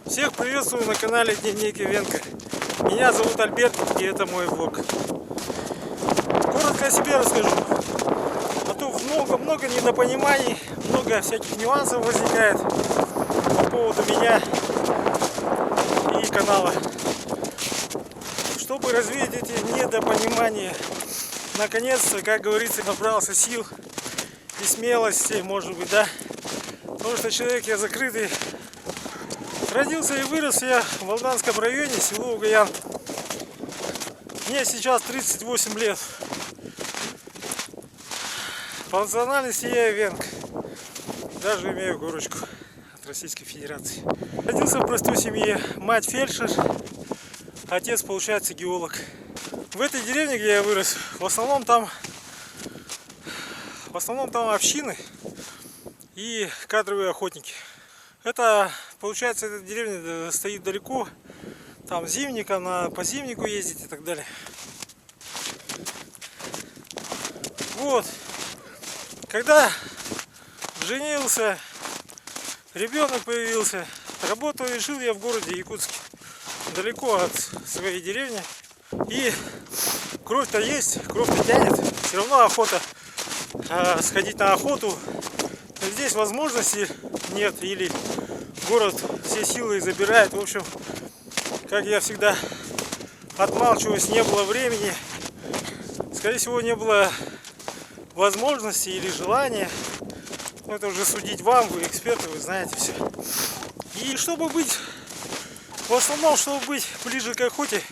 Всех приветствую на канале Дневник Ивенко. Меня зовут Альберт, и это мой влог. Коротко о себе расскажу. А то много недопониманий, много всяких нюансов возникает по поводу меня и канала. Чтобы развеять эти недопонимания, наконец-то, как говорится, набрался сил и смелости, может быть, да. Потому что человек я закрытый. Родился и вырос я в Алданском районе, село Угаян. Мне сейчас 38 лет. По национальности я ивенк. Даже имею корочку от Российской Федерации. Родился в простой семье. Мать фельдшер, отец, получается, геолог. В этой деревне, где я вырос, в основном там общины и кадровые охотники. Это, получается, эта деревня стоит далеко, там зимника, по зимнику ездить и так далее. Вот, когда женился, ребенок появился, работу решил я в городе Якутске, далеко от своей деревни. И кровь-то есть, кровь-то тянет, все равно охота сходить на охоту. Но здесь возможности нет, или город все силы забирает. В общем, как я всегда отмалчиваюсь, не было времени. Скорее всего, не было возможности или желания. Но это уже судить вам, вы эксперты, вы знаете все. И чтобы быть, в основном, чтобы быть ближе к охоте,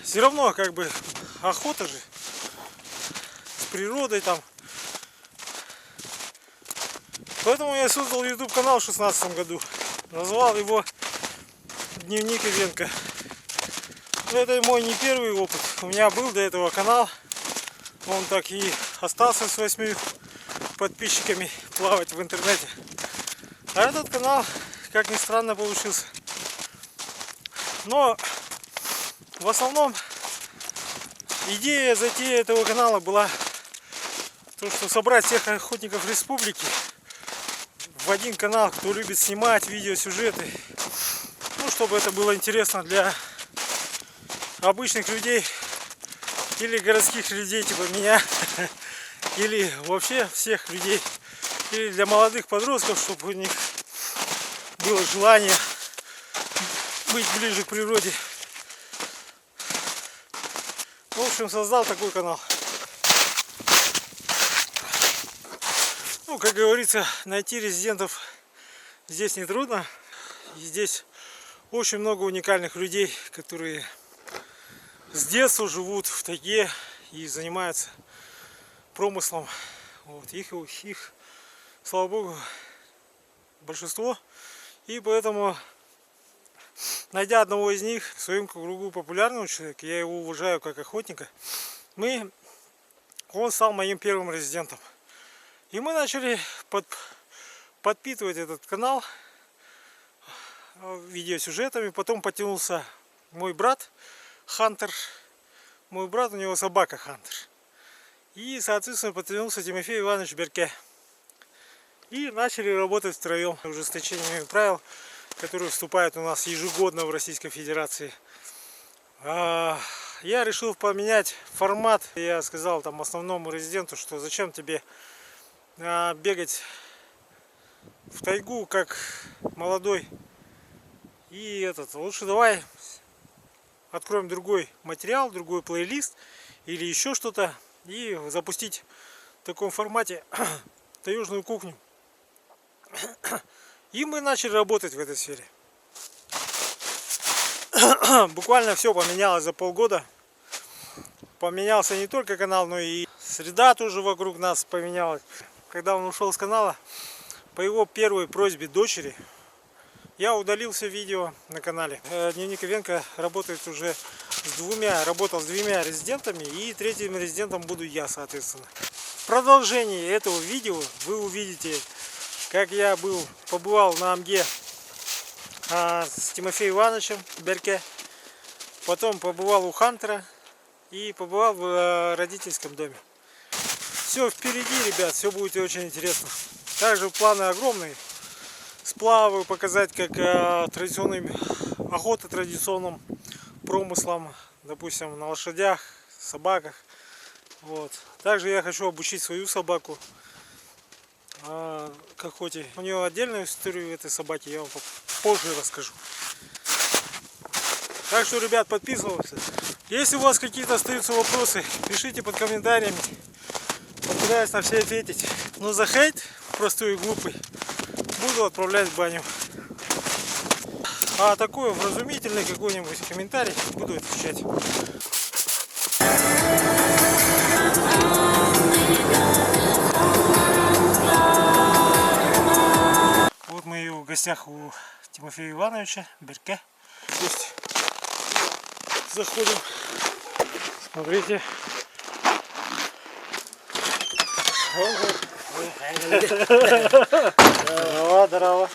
все равно как бы охота же с природой там. Поэтому я создал YouTube канал в 2016 году. Назвал его Дневник Ивенко. Но это мой не первый опыт. У меня был до этого канал. Он так и остался с 8 подписчиками плавать в интернете. А этот канал, как ни странно, получился. Но в основном идея затеи этого канала была то, что собрать всех охотников республики в один канал, кто любит снимать видеосюжеты. Ну, чтобы это было интересно для обычных людей или городских людей типа меня, или вообще всех людей, или для молодых подростков, чтобы у них было желание быть ближе к природе. В общем, создал такой канал. Ну, как говорится, найти резидентов здесь нетрудно. И здесь очень много уникальных людей, которые с детства живут в тайге и занимаются промыслом. Вот. Их, слава богу, большинство. И поэтому, найдя одного из них в своем кругу популярного человека, я его уважаю как охотника, он стал моим первым резидентом. И мы начали подпитывать этот канал видеосюжетами. Потом потянулся мой брат Хантер. Мой брат, у него собака Хантер. И, соответственно, потянулся Тимофей Иванович Берке. И начали работать втроем. Ужесточением правил, которые вступают у нас ежегодно в Российской Федерации. Я решил поменять формат. Я сказал там основному резиденту, что зачем тебе бегать в тайгу как молодой, и лучше давай откроем другой материал, другой плейлист или еще что-то и запустить в таком формате таежную кухню. И мы начали работать в этой сфере. Буквально все поменялось за полгода. Поменялся не только канал, но и среда тоже вокруг нас поменялась. Когда он ушел с канала, по его первой просьбе дочери, я удалил все видео на канале. Дневник Ивенко работает уже работал с двумя резидентами, и третьим резидентом буду я, соответственно. В продолжении этого видео вы увидите, как я побывал на Амге с Тимофеем Ивановичем Берке, потом побывал у Хантера и побывал в родительском доме. Все впереди, ребят, все будет очень интересно. Также планы огромные. сплавы, показать, как традиционным охота традиционным промыслом, допустим, на лошадях, собаках. Вот. Также я хочу обучить свою собаку к охоте. У нее отдельную историю этой собаки, я вам позже расскажу. Так что, ребят, подписывайтесь. Если у вас какие-то остаются вопросы, пишите под комментариями. Постараюсь на все ответить. Но за хейт, простой и глупый, буду отправлять в баню. А такой вразумительный какой-нибудь комментарий буду отвечать. Вот мы в гостях у Тимофея Ивановича, Берке. Есть. Заходим. Смотрите. Здорово, здорово.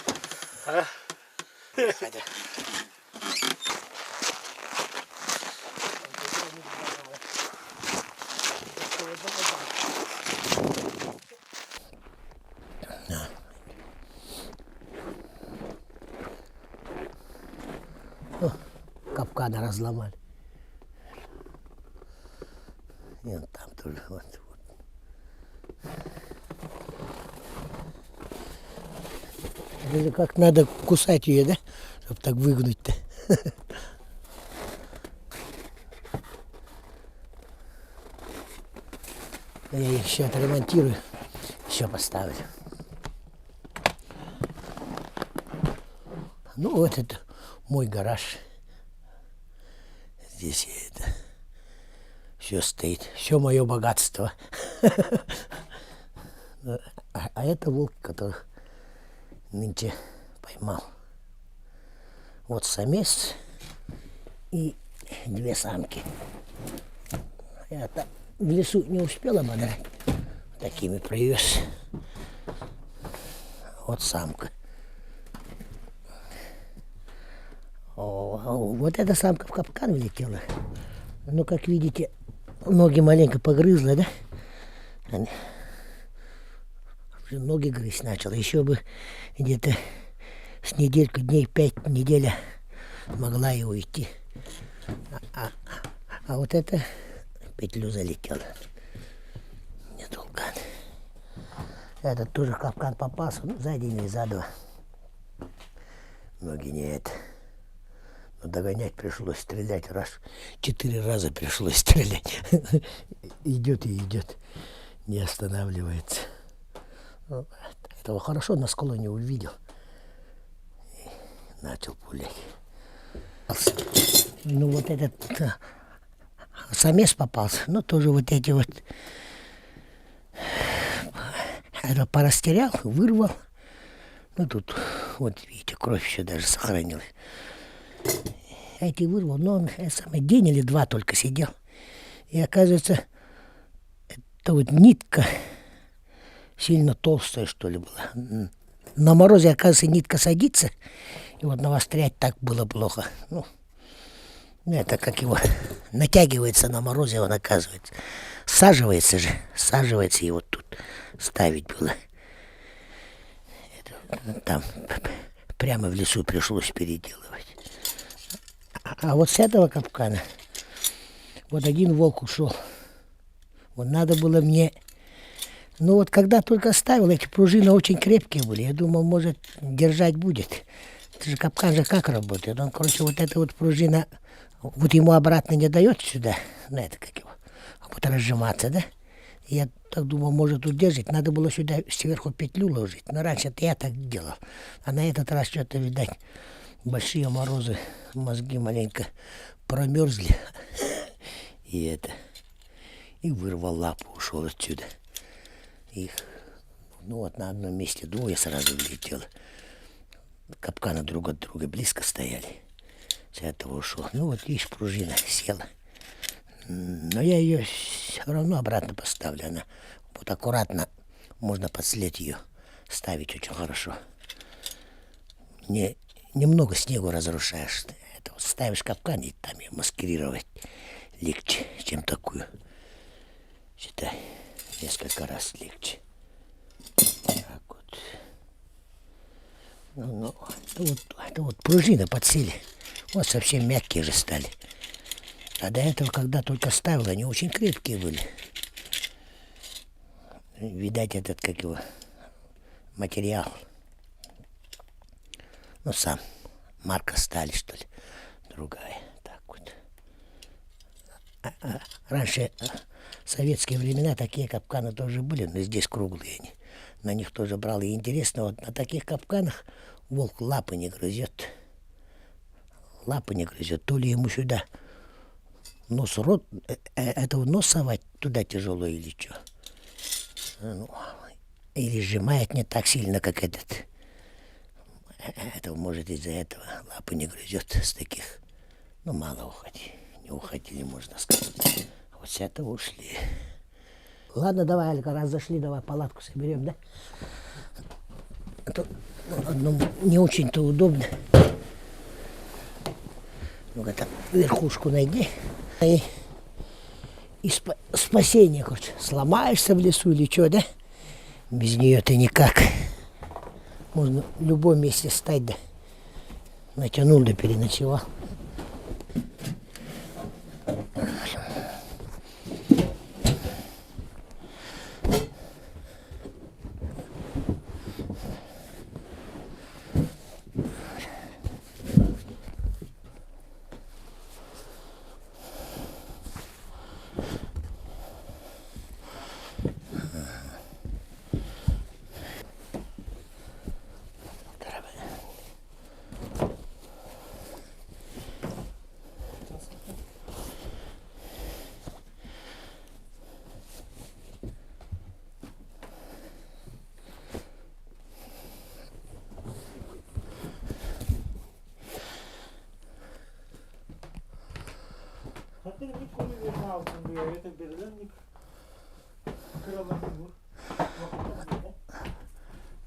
Капканы разломали. И он там тоже вот. Это же как надо кусать ее, да? Чтобы так выгнуть-то. Я их еще отремонтирую, еще поставлю. Ну вот это мой гараж. Здесь это все стоит, все мое богатство. А это волки, которых нынче поймал. Вот самец и две самки. Я там в лесу не успел ободрать, такими привез. Вот самка. Вот эта самка в капкан влетела. Ну, как видите, ноги маленько погрызла, да? Уже ноги грызть начала. Еще бы где-то с недельку, дней 5 неделя могла и уйти. А вот это петлю залетела. Недолго. Этот тоже в капкан попался. Ну, за день или за два. Ноги не это. Но догонять пришлось, стрелять раз. 4 раза пришлось стрелять. Идет и идет. Не останавливается. Этого хорошо на склоне увидел. И начал пулять. Ну вот этот самец попался. Ну тоже вот эти вот. Это порастерял, вырвал. Ну тут, вот видите, кровь еще даже сохранилась. Эти вырвал, но он день или два только сидел. И оказывается, это вот нитка сильно толстая, что ли, была. На морозе, оказывается, нитка садится, и вот навострять так было плохо. Ну, это как его натягивается на морозе, он оказывается. Саживается же, саживается, и вот тут ставить было. Это, там прямо в лесу пришлось переделывать. А вот с этого капкана вот один волк ушел. Вот надо было мне... Ну вот когда только ставил, эти пружины очень крепкие были. Я думал, может, держать будет. Это же капкан же как работает. Он, короче, вот эта вот пружина, вот ему обратно не дает сюда, на это как его, а вот разжиматься, да? Я так думал, может, удержать. Надо было сюда сверху петлю ложить. Но раньше-то я так делал. А на этот раз что-то, видать, большие морозы, мозги маленько промерзли. И это. И вырвал лапу, ушел отсюда. Их, ну вот на одном месте двое сразу влетело. Капканы друг от друга близко стояли. С этого ушел. Ну вот видишь, пружина села. Но я ее все равно обратно поставлю. Она вот аккуратно, можно под след ее ставить очень хорошо. Немного снегу разрушаешь. Это вот ставишь капкан и там ее маскировать легче, чем такую. Считай, несколько раз легче. Так вот. Ну, это вот пружины подсели. Вот совсем мягкие же стали. А до этого, когда только ставил, они очень крепкие были. Видать, этот, как его, материал. Ну, сам. Марка стали, что ли. Другая. Так вот. Раньше, в советские времена, такие капканы тоже были, но здесь круглые они. На них тоже брал. И интересно, вот на таких капканах волк лапы не грызет. Лапы не грызет. То ли ему сюда нос, рот, это нос совать туда тяжело или что? Ну, или сжимает не так сильно, как этот. Это может из-за этого лапы не грызет с таких. Ну, мало уходи. Не уходили, можно сказать. Вот с этого ушли. Ладно, давай, Алька, раз зашли, давай палатку соберем, да? А то одному не очень-то удобно. Ну-ка там верхушку найди. И спасение, короче. Сломаешься в лесу или что, да? Без нее ты никак. Можно в любом месте стать, да. Натянул, да переночевал. Hatta konu verin altın diyor. Evet, belirlendik. Kralın bu.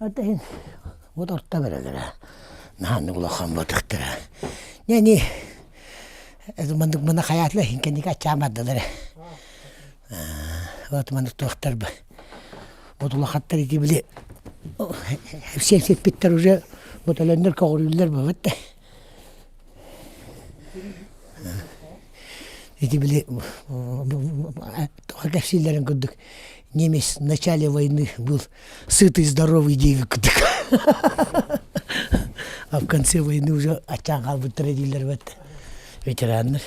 Atahin, вот орта берелер. Наханны улахан батыктыр. Не, это мана хаятлы хинкеника чамаддылар. Вот мана тохтар бы. Вот улахаттар иди биле. Всем питтер уже вот алендер кагырылар бы вот. Эти были только сильно гудок. Немец в начале войны был сытый, здоровый девик. А в конце войны уже отчагал бы традилер в это. Ветеранер.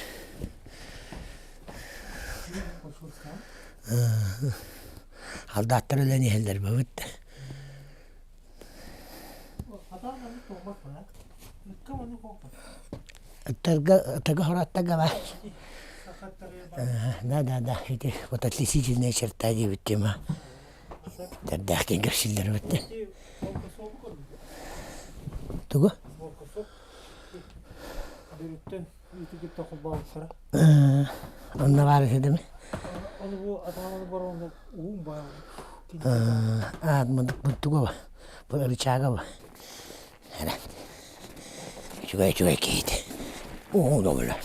Алдаттар өлен ехелдер бы вот. Тага хораттага бар. Да, эти вот отличительные черта девять тема. Тогда герсилер вот. Туго? Он наварит это мы. Мы туго. Рычагова. Чугай кейт. О, добре.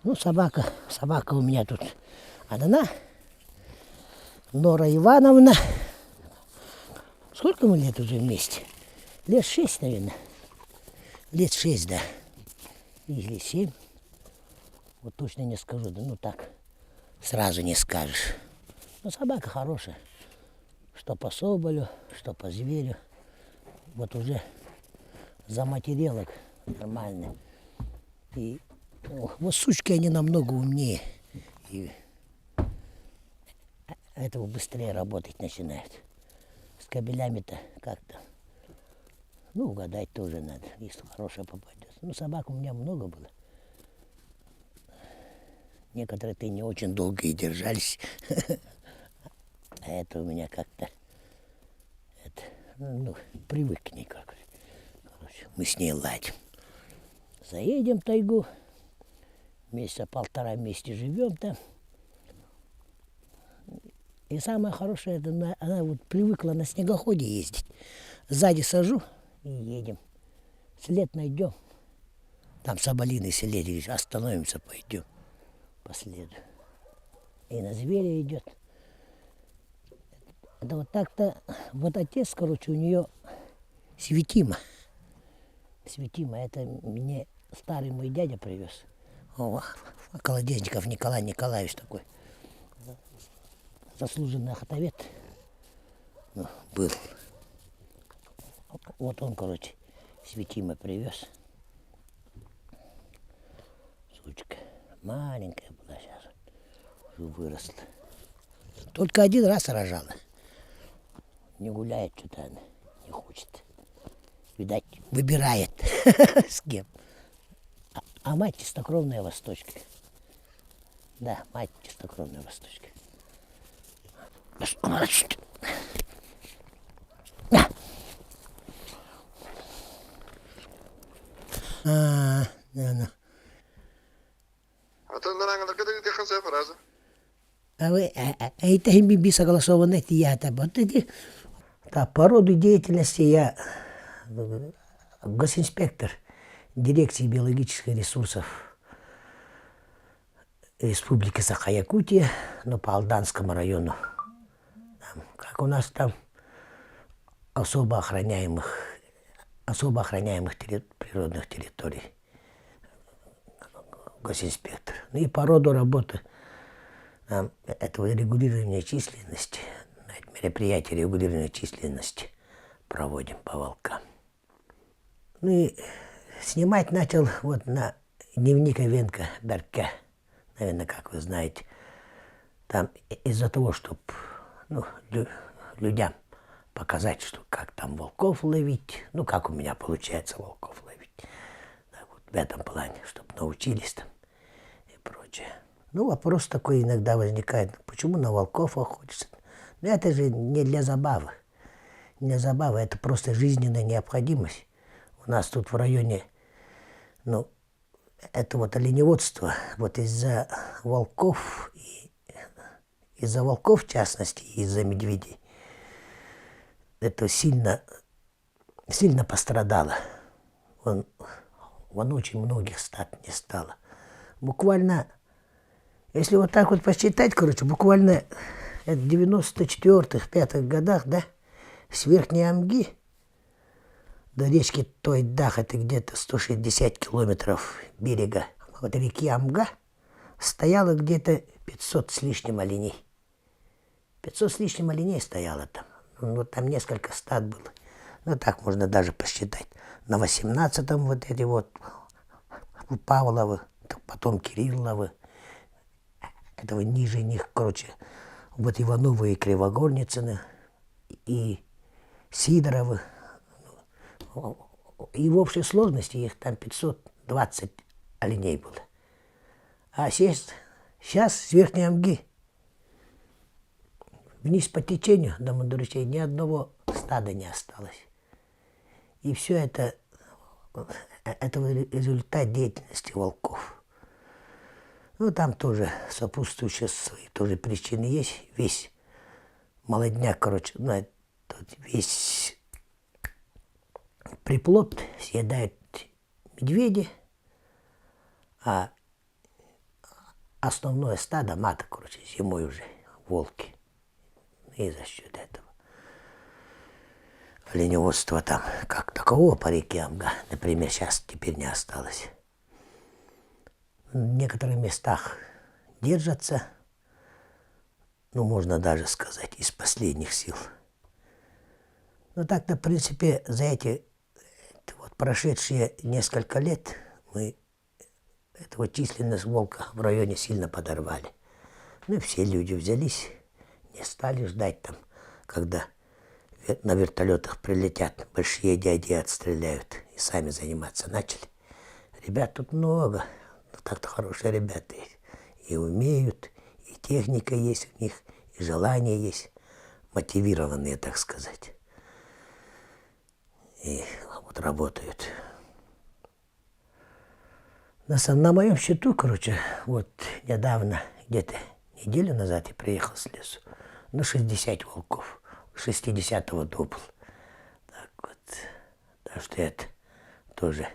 Ну, собака у меня тут одна, Нора Ивановна. Сколько мы лет уже вместе? Лет 6, наверное. Лет 6, да. Или 7. Вот точно не скажу, да ну так, сразу не скажешь. Но собака хорошая. Что по соболю, что по зверю. Вот уже заматерелок нормально. И вот сучки, они намного умнее. И этого быстрее работать начинают. С кабелями-то как-то. Ну, угадать тоже надо, если хорошая попадется. Ну, собак у меня много было. Некоторые-то не очень долго и держались. А это у меня как-то, ну, привык к ней как-то. Короче, мы с ней ладим. Заедем в тайгу. Месяца полтора вместе живем там. И самое хорошее, это она вот привыкла на снегоходе ездить. Сзади сажу и едем. След найдем. Там соболиный след, остановимся, пойдем. по следу. И на зверя идет. Это вот так-то, вот отец, короче, у нее светимо. Светимо, это мне старый мой дядя привез. О, Колодезников Николай Николаевич такой. Заслуженный охотовед. Ну, был. Вот он, короче, светимо привез. Сучка. Маленькая была сейчас. Уже выросла. Только один раз рожала. Не гуляет что-то она. Не хочет. Видать, выбирает с кем. А мать чистокровная восточка. Да, мать чистокровная восточка. Да. Ata narangana kada di khansa faraza. Это имби согласованно я по роду деятельности я госинспектор дирекции биологических ресурсов Республики Саха-Якутия, но по Алданскому району. Как у нас там особо охраняемых природных территорий. Госинспектор. Ну и по роду работы этого регулирования численности, мероприятия регулирования численности проводим по волкам. Ну и снимать начал вот на дневник Ивенко Берке, наверное, как вы знаете. Там из-за того, чтобы людям показать, что как там волков ловить, как у меня получается волков ловить. Так вот, в этом плане, чтобы научились там и прочее. Вопрос такой иногда возникает, почему на волков охотятся? Это же не для забавы. Не для забавы, это просто жизненная необходимость. У нас тут в районе, это вот оленеводство, вот из-за волков, в частности, из-за медведей, это сильно пострадало. Вон очень многих стад не стало. Буквально, если вот так вот посчитать, буквально в 94-х, 5-х годах, да, с Верхней Амги до речки Тойдах, это где-то 160 километров берега вот реки Амга, стояло где-то 500 с лишним оленей. 500 с лишним оленей стояло там. Там несколько стад было. Так можно даже посчитать. На 18-м вот эти вот Павловы, потом Кирилловы. Этого ниже них, вот Ивановы и Кривогорницыны, и Сидоровы. И в общей сложности их там 520 оленей было. А сейчас с Верхней Амги вниз по течению до Мандурычей ни одного стада не осталось. И все это результат деятельности волков. Там тоже сопутствующие свои тоже причины есть. Весь молодняк, весь приплод съедают медведи, а основное стадо маток, зимой уже волки. И за счет этого оленеводства там как такового по реке Амга, например, теперь не осталось. В некоторых местах держатся, можно даже сказать, из последних сил. Так-то, в принципе, за эти прошедшие несколько лет мы численность волка в районе сильно подорвали. Все люди взялись, не стали ждать там, когда на вертолетах прилетят, большие дяди отстреляют, и сами заниматься начали. Ребят тут много, так-то хорошие ребята есть. И умеют, и техника есть у них, и желание есть, мотивированные, так сказать. И работают. На моем счету, недавно, где-то неделю назад я приехал с лесу, 60 волков, 60-го добыл. Так вот, так что это тоже,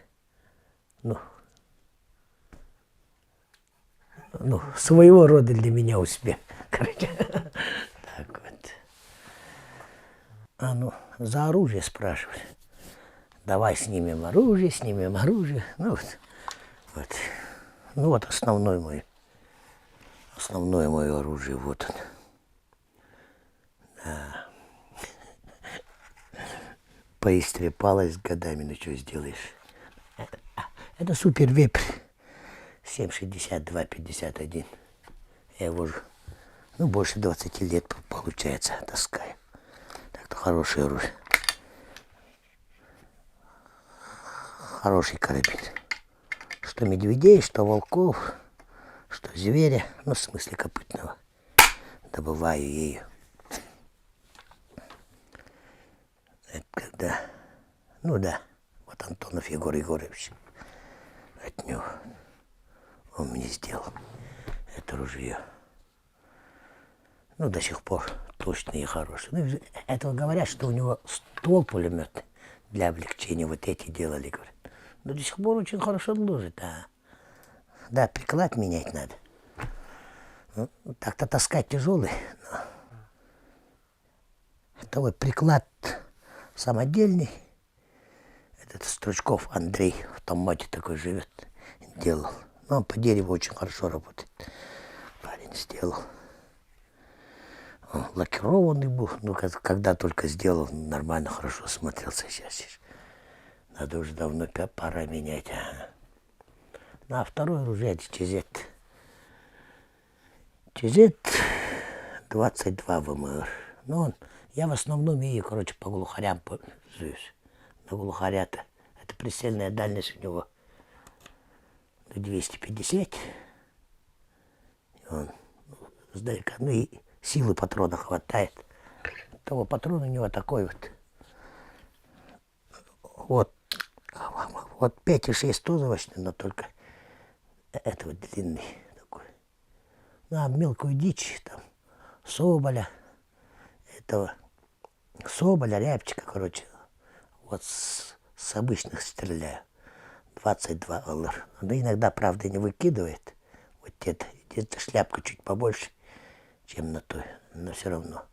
ну, своего рода для меня успех. Короче, так вот. А ну, за оружие спрашивали. Давай снимем оружие, снимем оружие. Ну вот, вот. Ну вот основное мое оружие, вот он. Да. Поистрепалась с годами, ну что сделаешь. Это супер вепрь 7,62-51. Я его уже, ну, больше 20 лет, получается, таскаю. Так-то хорошее оружие. Хороший карабин. Что медведей, что волков, что зверя, ну, в смысле копытного. Добываю ею. Это когда, ну да, вот Антонов Егор Егорович от него. Он мне сделал это ружье. Ну, до сих пор точный и хороший. Ну, этого говорят, что у него ствол пулеметный для облегчения вот эти делали, говорят. Но до сих пор очень хорошо ложит, а. Да, приклад менять надо. Ну, так-то таскать тяжелый. Но... Это вот приклад самодельный. Этот Стручков Андрей в Томмоте такой живет. Делал. Но он по дереву очень хорошо работает. Парень сделал. Он лакированный был. Ну, когда только сделал, нормально, хорошо смотрелся. Сейчас надо уже давно пора менять. Ну, а второе оружие это ЧЗ. ЧЗ 22 ВМР. Ну, я в основном ее, короче, по глухарям пользуюсь. На глухаря-то. Это прицельная дальность у него 250. И он сдалека. Ну и силы патрона хватает. Того патрона у него такой вот. Вот 5,6 тоже точно, но только это вот длинный такой. Ну, а мелкую дичь, там, соболя, этого, соболя, рябчика, короче, вот с обычных стреляю. 22 ЛР. Но иногда, правда, не выкидывает. Вот где-то шляпка чуть побольше, чем на той, но все равно.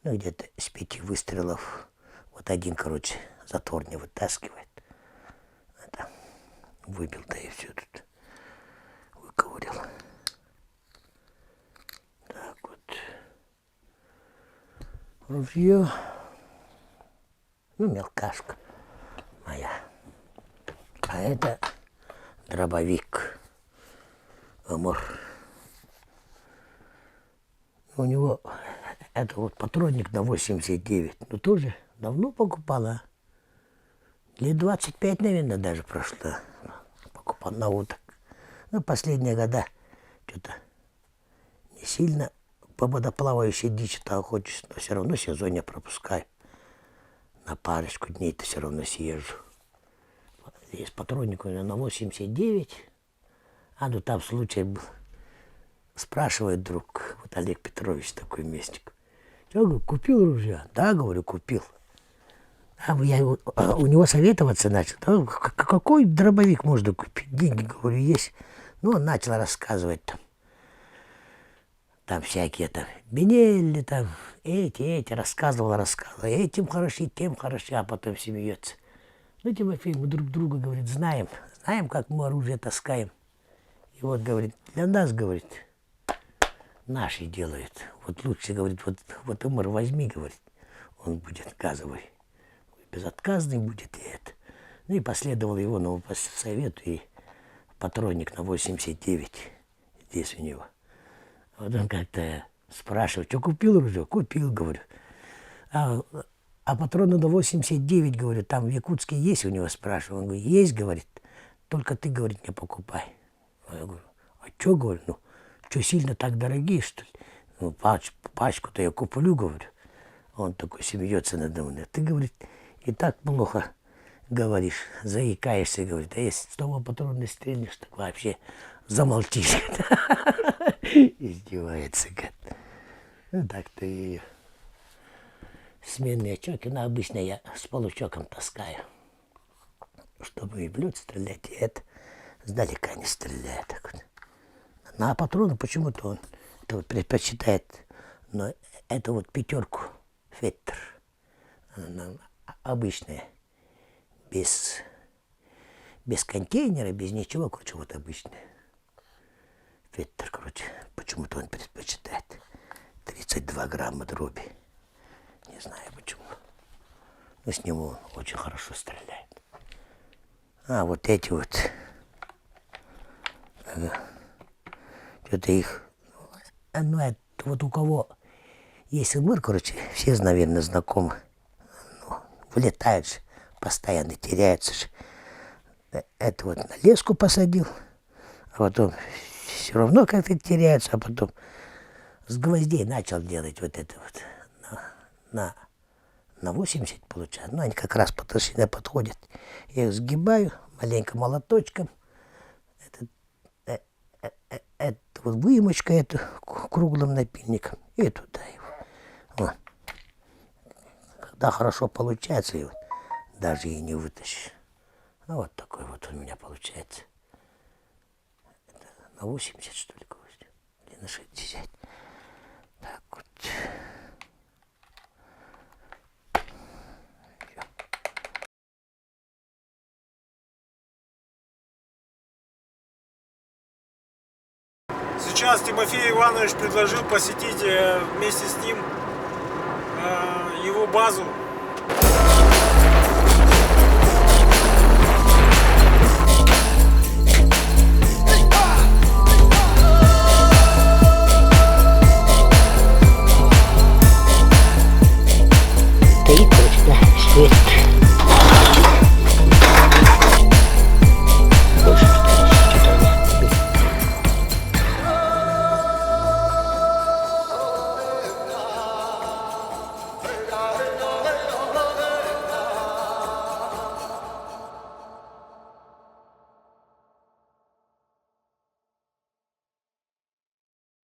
Ну, где-то с 5 выстрелов вот один, короче, затвор не вытаскивает. Это выбил, да и все тут выковырил. Так вот. Ружье. Ну, мелкашка моя. А это дробовик АМОР. У него это вот патронник на 89. Ну, тоже давно покупала. Лет 25, наверное, даже прошло. Покупал на уток. Ну, последние года что-то не сильно по водоплавающей дичи-то охочусь. Но все равно сезон я пропускаю. На парочку дней-то все равно съезжу. Есть патронник у меня на 89. А ну там случай был. Спрашивает друг, вот Олег Петрович такой местник. Что, говорю, купил ружье? Да, говорю, купил. А я у него советоваться начал. Да, какой дробовик можно купить? Деньги, говорю, есть. Ну, он начал рассказывать там всякие там Бенелли, там эти, рассказывал. Этим хороши, тем хороши, а потом смеется. Ну, Тимофей, мы друг друга, говорит, знаем, как мы оружие таскаем. И вот, говорит, для нас, говорит, наши делают. Вот лучше, говорит, вот МР возьми, говорит, он будет газовый. Безотказный будет и это. Ну и последовал его новому совету и патронник на 89 здесь у него. Вот он как-то спрашивает, что купил ружье? Купил, говорю. А патроны на 89, говорю, там в Якутске есть у него, спрашиваю. Он говорит, есть, говорит, только ты, говорит, не покупай. Я говорю, а что, говорю, ну, что сильно так дорогие, что ли? Ну, пачку-то я куплю, говорю. Он такой смеется надо мной. Ты, говорит, и так плохо говоришь, заикаешься, говорит, а если с того патрона стрельнешь, так вообще замолчишь. Издевается, гад. Ну, так-то и сменные чоки, но обычно я с получоком таскаю, чтобы и в лед стрелять, и это сдалека не стреляет. Так вот. Ну, а патроны почему-то он это вот предпочитает, но это вот пятерку Феттер, она обычная, без контейнера, без ничего, короче, вот обычная. Феттер, короче, почему-то он предпочитает 32 грамма дроби. Не знаю почему. Но с него он очень хорошо стреляет. А вот эти вот, что-то их, ну это вот у кого есть ЛБР, короче, все, наверное, знакомы. Ну, вылетают же, постоянно теряются же. Это вот на леску посадил, а потом все равно как-то теряются, а потом с гвоздей начал делать вот это вот на 80 получается. Ну, они как раз по толщине подходят. Я их сгибаю маленько молоточком. Это вот выемочка эту круглым напильником. И туда его. Вот. Когда хорошо получается, его даже и не вытащишь. Ну, вот такой вот у меня получается. Это на 80, что ли, гвоздь? Или на 60. Так вот. Сейчас Тимофей Иванович предложил посетить вместе с ним его базу